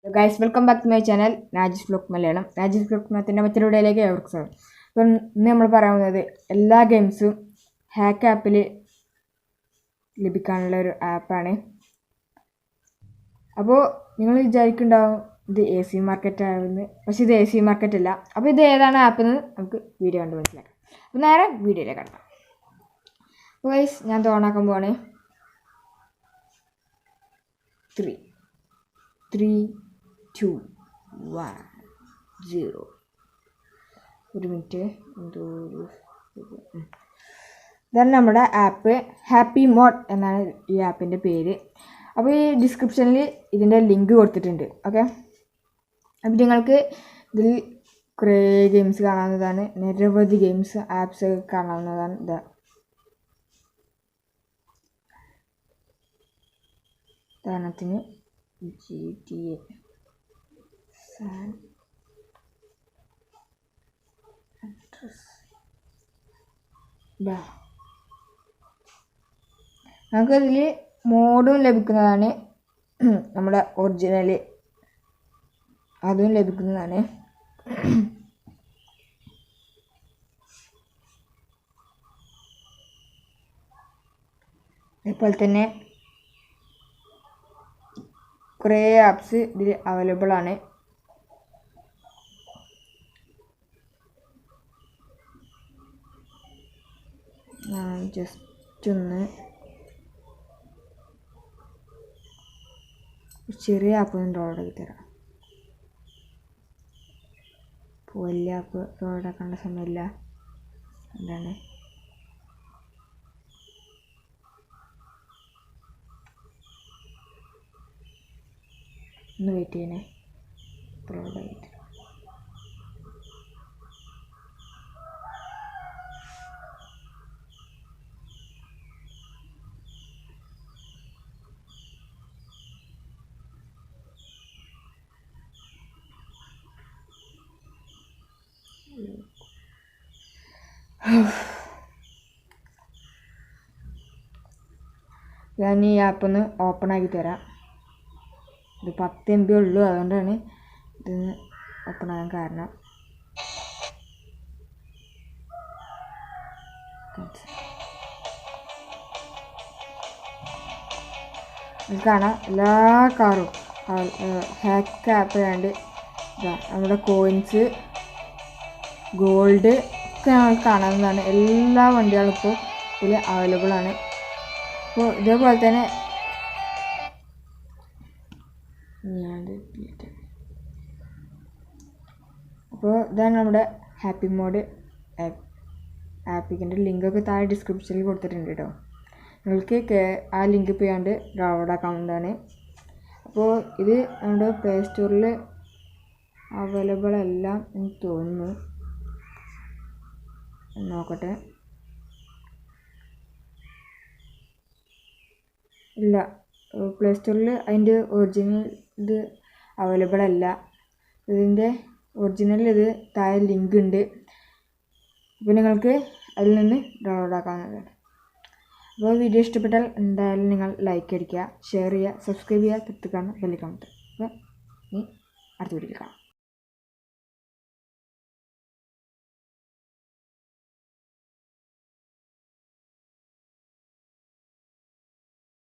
Guys, welcome back to my channel Najih vlog Malayalam. Najih vlog മറ്റൊരു വീഡിയോയിലേക്ക് ഏവർക്കും സ്വാഗതം. അപ്പോൾ ഇന്ന് നമ്മൾ പറയുന്നത് എല്ലാ ഗെയിംസും ഹാക്ക് ആപ്പിൽ ലഭിക്കാനുള്ള ഒരു ആപ്പാണ്. അപ്പോൾ നിങ്ങൾ വിചാരിക്കുന്നുണ്ടാവും ഇത് AC മാർക്കറ്റ് ആണെന്ന്. പക്ഷേ ഇത് AC മാർക്കറ്റ് അല്ല. അപ്പോൾ ഇത് ഏതാണ് ആപ്പ് എന്ന് നമുക്ക് വീഡിയോ കണ്ട് മനസ്സിലാക്കാം. അപ്പോൾ നേരെ വീഡിയോയിലേക്ക് കടക്കാം. അപ്പോൾ ഗൈസ് ഞാൻ ഓണാക്കാൻ പോവാണ്. 3 2 1 0. ഒരു മിനിറ്റ്. ഇതാണ് നമ്മുടെ ആപ്പ്. ഹാപ്പി മോഡ് എന്നാണ് ഈ ആപ്പിൻ്റെ പേര്. അപ്പോൾ ഈ ഡിസ്ക്രിപ്ഷനിൽ ഇതിൻ്റെ ലിങ്ക് കൊടുത്തിട്ടുണ്ട്. ഓക്കെ, അപ്പോൾ നിങ്ങൾക്ക് ഇതിൽ കുറേ ഗെയിംസ് കാണാവുന്നതാണ്. നിരവധി ഗെയിംസ് ആപ്സ് കാണാവുന്നതാണ്. ഉദാഹരണത്തിന് GTA San Andreas. നമുക്കതിൽ മോഡും ലഭിക്കുന്നതാണ്. നമ്മുടെ ഒറിജിനൽ അതും ലഭിക്കുന്നതാണ്. അതുപോലെ തന്നെ കുറേ ആപ്സ് ഇതിൽ അവൈലബിൾ ആണ്. ഞാൻ ജസ്റ്റ് ഒന്ന് ചെറിയ ആപ്പ് ഡൗൺലോഡ് ആക്കി തരാം. ഇപ്പോൾ വലിയ ആപ്പ് ഡൗൺലോഡ് ആക്കേണ്ട സമയമില്ല. എന്താണ് ഒന്ന് വെയിറ്റ് ചെയ്യണേ. ഡൗൺലോഡ് ആയിട്ട് ഞാൻ ഈ ആപ്പ് ഒന്ന് ഓപ്പൺ ആക്കി തരാം. ഇത് 10 MB ഉള്ളൂ, അതുകൊണ്ടാണ് ഇത് ഓപ്പൺ ആകാൻ കാരണം. ഇത് കാണാം, എല്ലാ കാറും ഹാക്ക് ആപ്പ് ആയതുകൊണ്ട് നമ്മുടെ കോയിൻസ്, ഗോൾഡ് ഒക്കെ നമുക്ക് കാണാവുന്നതാണ്. എല്ലാ വണ്ടികളും ഇപ്പോൾ ഇതിൽ അവൈലബിൾ ആണ്. അപ്പോൾ ഇതേപോലെ തന്നെ അപ്പോൾ ഇതാണ് നമ്മുടെ ഹാപ്പി മോഡ് ആപ്പിൻ്റെ ലിങ്കൊക്കെ താഴെ ഡിസ്ക്രിപ്ഷനിൽ കൊടുത്തിട്ടുണ്ട് കേട്ടോ. നിങ്ങൾക്ക് ആ ലിങ്ക് പോയാണ്ട് ഡൗൺലോഡ് ആക്കാവുന്നതാണ്. അപ്പോൾ ഇത് നമ്മുടെ പ്ലേ സ്റ്റോറിൽ അവൈലബിൾ അല്ല എന്ന് തോന്നുന്നു. നോക്കട്ടെ. ഇല്ല, പ്ലേ സ്റ്റോറിൽ അതിൻ്റെ ഒറിജിനൽ ഇത് അവൈലബിൾ അല്ല. ഇതിൻ്റെ ഒറിജിനൽ ഇത് താഴെ ലിങ്ക് ഉണ്ട്. അപ്പോൾ നിങ്ങൾക്ക് അതിൽ നിന്ന് ഡൗൺലോഡ് ആക്കാവുന്നതാണ്. അപ്പോൾ വീഡിയോ ഇഷ്ടപ്പെട്ടാൽ എന്തായാലും നിങ്ങൾ ലൈക്ക് അടിക്കുക, ഷെയർ ചെയ്യുക, സബ്സ്ക്രൈബ് ചെയ്യുക, തൊട്ട് കാണുക, ബെൽ ഐക്കൺ അമർത്തുക. അപ്പോൾ ഇനി അടുത്ത വീഡിയോയിൽ കാണാം.